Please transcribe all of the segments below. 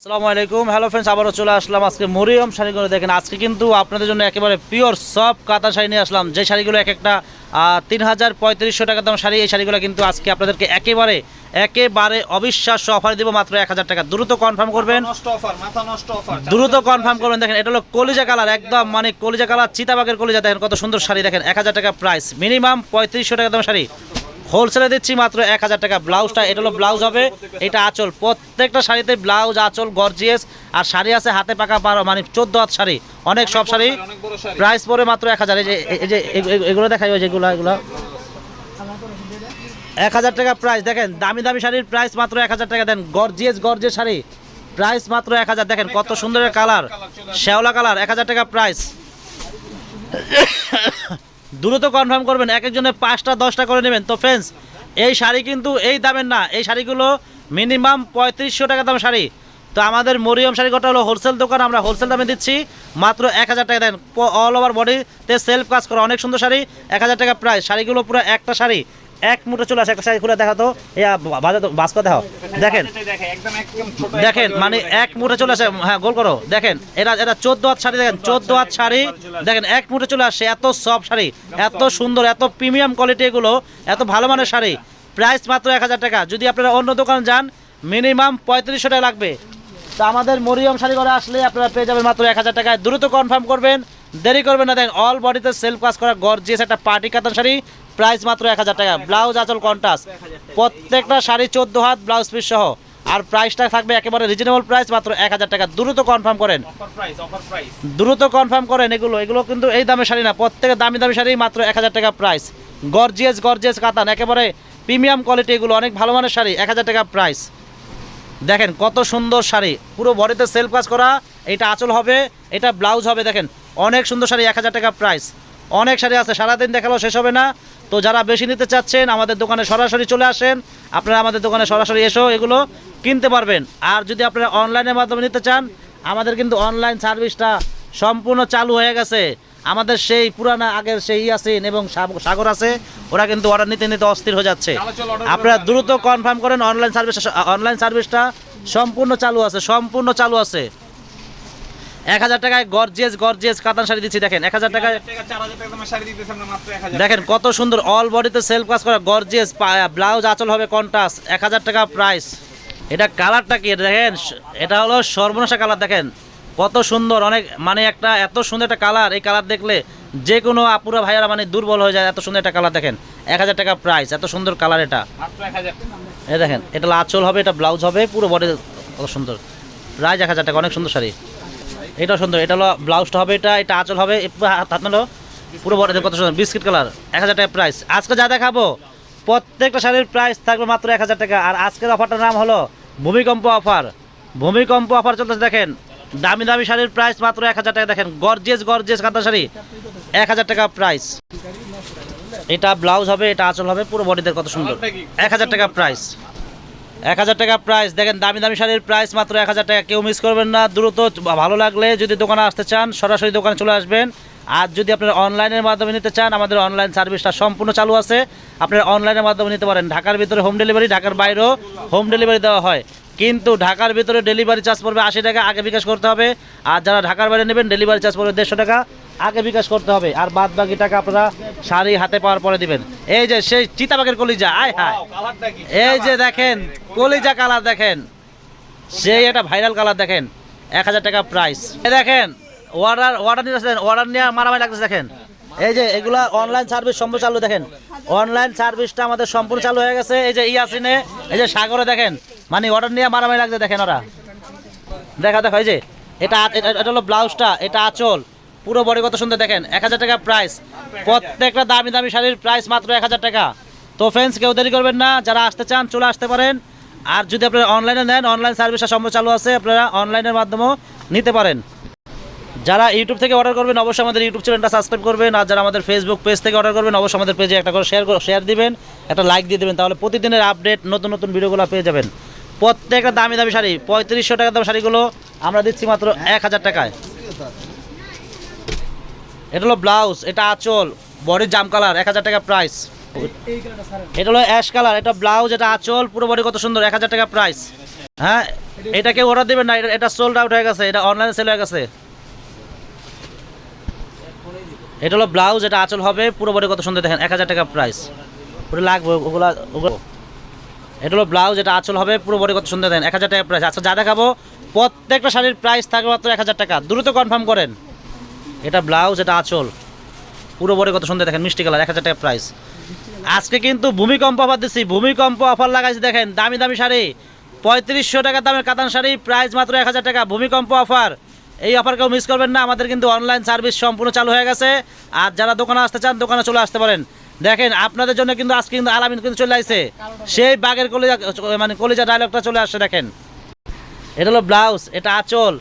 আসসালামু আলাইকুম। Hello friends, আবারও চলে আসলাম আজকে মরিয়ম শাড়িগুলো। দেখেন আজকে কিন্তু আপনাদের জন্য একেবারে পিওর সফট কাতান শাড়ি নিয়ে আসলাম, যে শাড়িগুলো এক একটা ৩,০০০-৩৫০০ টাকা দাম শাড়ি। এই শাড়িগুলো কিন্তু আজকে আপনাদেরকে একেবারে একেবারে অবিশ্বাস্য অফার দিব মাত্র ১,০০০ টাকা। দ্রুত কনফার্ম করবেন, দ্রুত কনফার্ম করবেন। দেখেন এটা হলো কলিজা কালার, একদম মানে কলিজা কালার, চিতাবাগের কলিজা। দেখেন কত সুন্দর শাড়ি, দেখেন ১,০০০ টাকা প্রাইস, মিনিমাম ৩৫০০ টাকা দাম শাড়ি। হোলসেলে দিচ্ছি মাত্র ১,০০০ টাকা। ব্লাউজটা এটা হলো ব্লাউজ হবে, এটা আঁচল। প্রত্যেকটা শাড়িতে ব্লাউজ আঁচল গর্জিয়াস, আর শাড়ি আছে হাতে পাকা মানে ১৪ হাত শাড়ি, অনেক সব শাড়ি। প্রাইস পড়ে মাত্র ১,০০০। এই যে এগুলো দেখাই, ওই যেগুলো এগুলো ১,০০০ টাকা প্রাইস। দেখেন দামি দামি শাড়ির প্রাইস মাত্র ১,০০০ টাকা। দেন গর্জিয়াস গর্জিয়াস শাড়ি, প্রাইস মাত্র ১,০০০। দেখেন কত সুন্দর কালার, শ্যাওলা কালার, ১,০০০ টাকা প্রাইস। দ্রুত কনফার্ম করবেন, এক একজনের ৫টা ১০টা করে নেবেন। তো ফ্রেন্ডস, এই শাড়ি কিন্তু এই দামের না, এই শাড়িগুলো মিনিমাম ৩৫০০ টাকা দাম শাড়ি। তো আমাদের মরিয়ম শাড়ি গোটা হলো হোলসেল দোকান, আমরা হোলসেল দামে দিচ্ছি মাত্র ১,০০০ টাকা। দেন অল ওভার বডিতে সেলফ কাজ করা অনেক সুন্দর শাড়ি, ১,০০০ টাকা প্রাইস। শাড়িগুলো পুরো একটা শাড়ি এক মুঠো চলে আসে। একটা শাড়ি খুলে দেখাতো, বাস্ক দেখাও। দেখেন দেখেন মানে এক মুঠে চলে আসে। হ্যাঁ, গোল করো। দেখেন এটা ১৪ হাত শাড়ি, দেখেন ১৪ হাত শাড়ি, দেখেন এক মুঠে চলে আসে। এত সফট শাড়ি, এত সুন্দর, এত প্রিমিয়াম কোয়ালিটি, এগুলো এত ভালো মানের শাড়ি। প্রাইস মাত্র ১,০০০ টাকা। যদি আপনারা অন্য দোকান যান মিনিমাম ৩৫০০ টাকা লাগবে। তো আমাদের মরিয়ম শাড়ি ঘরে আসলে আপনারা পেয়ে যাবেন মাত্র ১,০০০ টাকায়। দ্রুত কনফার্ম করবেন, দেরি করবেন না। দেখেন অল বডিতে সেলফ কাজ করা গর্জিয়াস একটা পার্টি কাতান শাড়ি, প্রাইস মাত্র ১,০০০ টাকা। ব্লাউজ আঁচল কন্ট্রাস্ট, প্রত্যেকটা শাড়ি ১৪ হাত ব্লাউজ পিস সহ। আর প্রাইসটা থাকবে একেবারে রিজনেবল প্রাইস, মাত্র ১,০০০ টাকা। দ্রুত কনফার্ম করেন, দ্রুত কনফার্ম করেন। এগুলো কিন্তু এই দামের শাড়ি না, প্রত্যেকের দামি দামি শাড়ি, মাত্র ১,০০০ টাকা প্রাইস। গর্জিয়াস গর্জিয়াস কাতান, একেবারে প্রিমিয়াম কোয়ালিটি, এগুলো অনেক ভালো মানের শাড়ি, ১,০০০ টাকা প্রাইস। দেখেন কত সুন্দর শাড়ি, পুরো বডিতে সেলফ কাজ করা। এটা আঁচল হবে, এটা ব্লাউজ হবে। দেখেন অনেক সুন্দর শাড়ি, ১,০০০ টাকা প্রাইস। অনেক শাড়ি আছে, সারাদিন দেখালেও শেষ হবে না। তো যারা বেশি নিতে চাচ্ছেন আমাদের দোকানে সরাসরি চলে আসেন, আপনারা আমাদের দোকানে সরাসরি এসেও এগুলো কিনতে পারবেন। আর যদি আপনারা অনলাইনের মাধ্যমে নিতে চান, আমাদের কিন্তু অনলাইন সার্ভিসটা সম্পূর্ণ চালু হয়ে গেছে। আমাদের সেই পুরানা আগের সেই ইয়াসিন এবং সাগর আছে, ওরা কিন্তু অর্ডার নিতে নিতে অস্থির হয়ে যাচ্ছে। আপনারা দ্রুত কনফার্ম করেন, অনলাইন সার্ভিসটা সম্পূর্ণ চালু আছে, সম্পূর্ণ চালু আছে। ১,০০০ টাকায় গর্জিয়াস গর্জিয়াস কাতান শাড়ি দিচ্ছি। দেখেন ১,০০০ টাকায় দেখেন কত সুন্দর অল বডিতে সেলফ কাজ করা গর্জিয়াস, ব্লাউজ আঁচল হবে কন্ট্রাস্ট, ১,০০০ টাকা প্রাইস। এটা কালারটা কি দেখেন, এটা হলো সর্বনাশা কালার। দেখেন কত সুন্দর, অনেক মানে একটা এত সুন্দর একটা কালার। এই কালার দেখলে যে কোনো আপুরা ভাইয়ারা মানে দুর্বল হয়ে যায়, এত সুন্দর একটা কালার। দেখেন ১,০০০ টাকা প্রাইস, এত সুন্দর কালার এটা। এই দেখেন এটা আঁচল হবে, এটা ব্লাউজ হবে, পুরো বডি কত সুন্দর। প্রাইস ১,০০০ টাকা, অনেক সুন্দর শাড়ি। এটা সুন্দর, এটা হলো ব্লাউজটা হবে, এটা আঁচল হবে, হাত নালো, পুরো বডিতে কত সুন্দর বিস্কিট কালার, ১,০০০ টাকা প্রাইস। আজকে যা দেখাবো প্রত্যেকটা শাড়ির প্রাইস থাকবে মাত্র ১,০০০ টাকা। আর আজকের অফারটার নাম হলো ভূমিকম্প অফার। ভূমিকম্প অফার চলতেছে। দেখেন দামি দামি শাড়ির প্রাইস মাত্র ১,০০০ টাকা। দেখেন গর্জিয়াস গর্জিয়াস কাঁথা শাড়ি, ১,০০০ টাকা প্রাইস। এটা ব্লাউজ হবে, এটা আঁচল হবে, পুরো বডিতে কত সুন্দর, ১,০০০ টাকা প্রাইস। ১,০০০ টাকা প্রাইস। দেখেন দামি দামি শাড়ির প্রাইস মাত্র ১,০০০ টাকা। কেউ মিস করবেন না, দ্রুত। ভালো লাগলে যদি দোকানে আসতে চান সরাসরি দোকানে চলে আসবেন। আর যদি আপনারা অনলাইনের মাধ্যমে নিতে চান, আমাদের অনলাইন সার্ভিসটা সম্পূর্ণ চালু আছে। আপনারা অনলাইনের মাধ্যমে নিতে পারেন। ঢাকার ভিতরে হোম ডেলিভারি, ঢাকার বাইরেও হোম ডেলিভারি দেওয়া হয়। কিন্তু ঢাকার ভিতরে ডেলিভারি চার্জ পড়বে ৮০ টাকা, আগে বিকাশ করতে হবে। আর যারা ঢাকার বাইরে নেবেন ডেলিভারি চার্জ পড়বে ১৫০ টাকা, আগে বিকাশ করতে হবে। আর বাদ বাকি টাকা আপনারা শাড়ি হাতে পাওয়ার পরে দিবেন। এই যে সেই চিতাবাগের কলিজা, আয় হায়, এই যে দেখেন কলিজা কালার, দেখেন সেই একটা ভাইরাল কালার। দেখেন ১,০০০ টাকা প্রাইস। এই দেখেন অর্ডার নিতেছেন, অর্ডার নিয়ে মারামারি লাগতেছে। দেখেন এই যে এগুলা অনলাইন সার্ভিস সম্পূর্ণ চালু। দেখেন অনলাইন সার্ভিসটা আমাদের সম্পূর্ণ চালু হয়ে গেছে। এই যে ইয়াসিনে, এই যে সাগরে, দেখেন মানে অর্ডার নিয়ে মারামারি লাগছে। দেখেন ওরা দেখো, এই যে এটা হলো ব্লাউজটা, এটা আঁচল, পুরো বডি কত সুন্দর। দেখেন ১,০০০ টাকা প্রাইস। প্রত্যেকটা দামি দামি শাড়ির প্রাইস মাত্র ১,০০০ টাকা। তো ফ্রেন্ডস, কেউ দেরি করবেন না, যারা আসতে চান চলে আসতে পারেন। আর যদি আপনারা অনলাইনে নেন, অনলাইন সার্ভিসটা সম্পূর্ণ চালু আছে, আপনারা অনলাইনের মাধ্যমেও নিতে পারেন। যারা ইউটিউব থেকে অর্ডার করবেন অবশ্যই আমাদের ইউটিউব চ্যানেলটা সাবস্ক্রাইব করবেন। আর যারা আমাদের ফেসবুক পেজ থেকে অর্ডার করবেন অবশ্যই আমাদের পেজে একটা করে শেয়ার দিবেন, একটা লাইক দিয়ে দেবেন। তাহলে প্রতিদিনের আপডেট নতুন নতুন ভিডিওগুলো পেয়ে যাবেন। প্রত্যেকটা দামি দামি শাড়ি, ৩৫০০ টাকা দাম শাড়িগুলো আমরা দিচ্ছি মাত্র ১,০০০ টাকায়। এটা হলো ব্লাউজ, এটা আঁচল, বডির জাম কালার, ১,০০০ টাকা প্রাইস। এটা হলো অ্যাশ কালার, এটা ব্লাউজ, এটা আঁচল, পুরো বডি কত সুন্দর, ১,০০০ টাকা প্রাইস। হ্যাঁ, এটাকে অর্ডার দেবেন না, এটা সোল্ড আউট হয়ে গেছে, এটা অনলাইনে সেল হয়ে গেছে। এটা হলো ব্লাউজ, এটা আঁচল হবে পুরো বডি, কত সুন্দর দেখেন, 1000 টাকা প্রাইস। পুরো লাগবে ওগুলো। এটা হলো ব্লাউজ, এটা আঁচল হবে পুরো বডি, কত সুন্দর দেখেন, 1000 টাকা প্রাইস। আচ্ছা, যা দেখাবো প্রত্যেকটা শাড়ির প্রাইস থাকবে মাত্র 1000 টাকা, দ্রুত কনফার্ম করেন। এটা ব্লাউজ, এটা আঁচল পুরো বডি, কত সুন্দর দেখেন, মিষ্টি কালার, 1000 টাকা প্রাইস। আজকে কিন্তু ভূমিকম্প অফার দিচ্ছি, ভূমিকম্প অফার লাগাইছি দেখেন, দামি দামি শাড়ি 3500 টাকা দামের কাতান শাড়ি, প্রাইস মাত্র 1000 টাকা, ভূমিকম্প অফার। এই অফার কেউ মিস করবেন না। আমাদের কিন্তু অনলাইন সার্ভিস সম্পূর্ণ চালু হয়ে গেছে, আর যারা দোকানে আসতে চান দোকানে চলে আসতে পারেন। দেখেন আপনাদের জন্য কিন্তু আজকে কিন্তু আলামিন কিন্তু চলে আসছে, সেই বাগের কলিজা, মানে কলিজা ডায়লগটা চলে আসছে দেখেন। এটা হলো ব্লাউজ, এটা আঁচল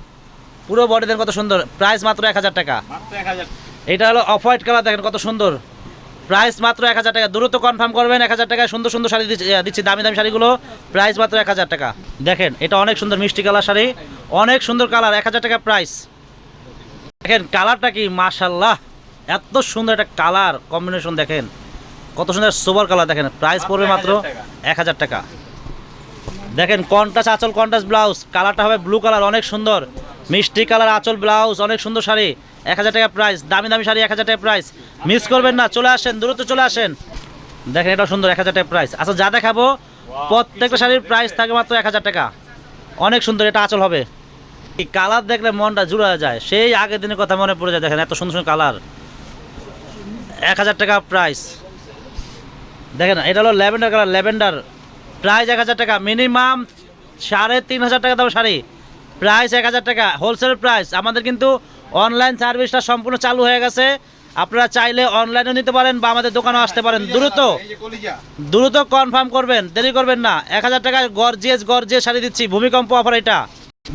পুরো বডি দেন, কত সুন্দর, প্রাইস মাত্র 1000 টাকা। এটা হলো অফ হোয়াইট কালার, দেখেন কত সুন্দর, প্রাইস মাত্র 1000 টাকা, দ্রুত কনফার্ম করবেন। 1000 টাকায় সুন্দর সুন্দর শাড়ি দিচ্ছি, দামি দামি শাড়িগুলো, প্রাইস মাত্র 1000 টাকা। দেখেন এটা অনেক সুন্দর মিষ্টি কালার শাড়ি, অনেক সুন্দর কালার, 1000 টাকা প্রাইস। দেখেন কালারটা কি মাশাআল্লাহ, এত সুন্দর একটা কালার কম্বিনেশন, দেখেন কত সুন্দর সোবার কালার, দেখেন প্রাইস পড়বে মাত্র 1000 টাকা। দেখেন কন্ট্রাস্ট আঁচল, কন্ট্রাস্ট ব্লাউজ, কালারটা হবে ব্লু কালার, অনেক সুন্দর মিষ্টি কালার, আঁচল ব্লাউজ, অনেক সুন্দর শাড়ি, 1000 টাকা প্রাইস, দামি দামি শাড়ি 1000 টাকা প্রাইস, মিস করবেন না, চলে আসেন, দ্রুত চলে আসেন। দেখেন এটা সুন্দর, 1000 টাকা প্রাইস। আচ্ছা, যা দেখাবো প্রত্যেকটা শাড়ির প্রাইস থাকে মাত্র 1000 টাকা, অনেক সুন্দর, এটা আঁচল হবে। এই কালার দেখলে মনটা জুড়ে যায়, সেই আগের দিনের কথা মনে পড়ে যায়। দেখেন এত সুন্দর সুন্দর কালার, 1000 টাকা প্রাইস। দেখেন এটা হলো ল্যাভেন্ডার কালার, ল্যাভেন্ডার, প্রাইস 1000 টাকা, মিনিমাম 3500 টাকা দাম শাড়ি, প্রাইস 1000 টাকা, হোলসেল প্রাইস। আমাদের কিন্তু অনলাইন সার্ভিসটা সম্পূর্ণ চালু হয়ে গেছে, আপনারা চাইলে অনলাইনেও নিতে পারেন বা আমাদের দোকানেও আসতে পারেন। দ্রুত দ্রুত কনফার্ম করবেন, দেরি করবেন না। 1000 টাকায় গর্জিয়াস গর্জিয়াস শাড়ি দিচ্ছি, ভূমিকম্প অফার। এটা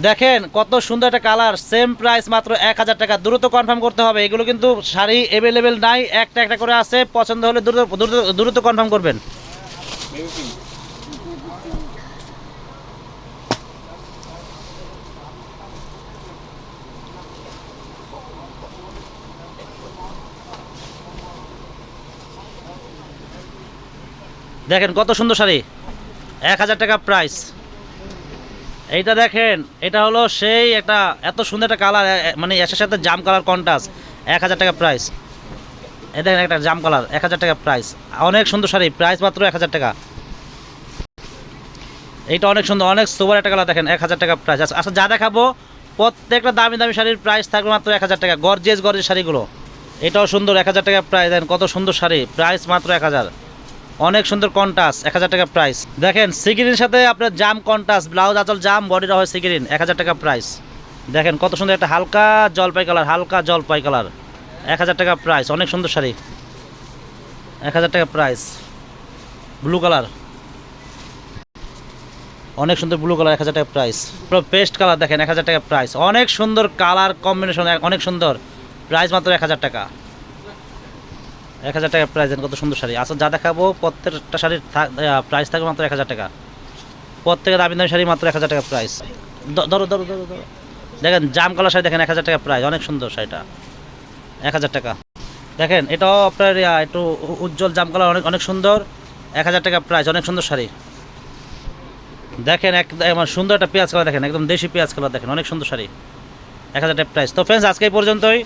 দেখেন কত সুন্দর একটা কালার, সেম প্রাইস মাত্র 1000 টাকা, দ্রুত কনফার্ম করতে হবে। এগুলো কিন্তু শাড়ি অ্যাভেলেবেল নাই, একটা একটা করে আছে, পছন্দ হলে দ্রুত দ্রুত দ্রুত কনফার্ম করবেন। দেখেন কত সুন্দর শাড়ি, 1000 টাকা প্রাইস। এইটা দেখেন, এটা হলো সেই একটা এত সুন্দর একটা কালার, মানে এর সাথে জাম কালার কন্ট্রাস্ট, 1000 টাকা প্রাইস। এই দেখেন একটা জাম কালার, 1000 টাকা প্রাইস, অনেক সুন্দর শাড়ি, প্রাইস মাত্র 1000 টাকা। এইটা অনেক সুন্দর, অনেক সুপার একটা কালার, দেখেন 1000 টাকা প্রাইস। আচ্ছা, যা দেখাবো প্রত্যেকটা দামি দামি শাড়ির প্রাইস থাকবে মাত্র 1000 টাকা, গর্জিয়াস গর্জিয়াস শাড়িগুলো। এটাও সুন্দর, 1000 টাকা প্রাইস। দেখেন কত সুন্দর শাড়ি, প্রাইস মাত্র 1000, অনেক সুন্দর কন্ট্রাস্ট, 1000 টাকা প্রাইস। দেখেন সিগ্রিনের সাথে আপনার জাম কন্ট্রাস্ট, ব্লাউজ আঁচল জাম, বডিটা হয় সিগ্রিন, 1000 টাকা প্রাইস। দেখেন কত সুন্দর একটা হালকা জলপাই কালার, হালকা জলপাই কালার, 1000 টাকা প্রাইস, অনেক সুন্দর শাড়ি, 1000 টাকা প্রাইস। ব্লু কালার, অনেক সুন্দর ব্লু কালার, 1000 টাকা প্রাইস। পুরো পেস্ট কালার, দেখেন 1000 টাকা প্রাইস, অনেক সুন্দর কালার কম্বিনেশন, অনেক সুন্দর, প্রাইস মাত্র 1000 টাকা, 1000 টাকা প্রাইস। দেন কত সুন্দর শাড়ি। আচ্ছা, যা দেখাবো প্রত্যেকটা শাড়ির প্রাইস থাকবে মাত্র 1000 টাকা, প্রত্যেকের দামি দামি শাড়ি মাত্র 1000 টাকা প্রাইস। ধরো ধরো ধরো ধরো, দেখেন জাম কালার শাড়ি, দেখেন 1000 টাকা প্রাইস, অনেক সুন্দর শাড়িটা, 1000 টাকা। দেখেন এটাও আপনার একটু উজ্জ্বল জাম কালার, অনেক অনেক সুন্দর, 1000 টাকা প্রাইস, অনেক সুন্দর শাড়ি। দেখেন একদম সুন্দর একটা পেঁয়াজ কালার, দেখেন একদম দেশি পেঁয়াজ কালার, দেখেন অনেক সুন্দর শাড়ি, 1000 টাকা প্রাইস। তো ফ্রেন্ডস, আজকে এই পর্যন্তই।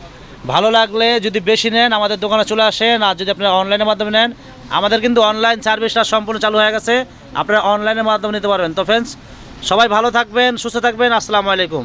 ভালো লাগলে যদি বেশি নেন আমাদের দোকানে চলে আসেন, আর যদি আপনারা অনলাইনের মাধ্যমে নেন, আমাদের কিন্তু অনলাইন সার্ভিসটা সম্পূর্ণ চালু হয়ে গেছে, আপনারা অনলাইনের মাধ্যমে নিতে পারবেন। তো ফ্রেন্ডস, সবাই ভালো থাকবেন, সুস্থ থাকবেন, আসসালামু আলাইকুম।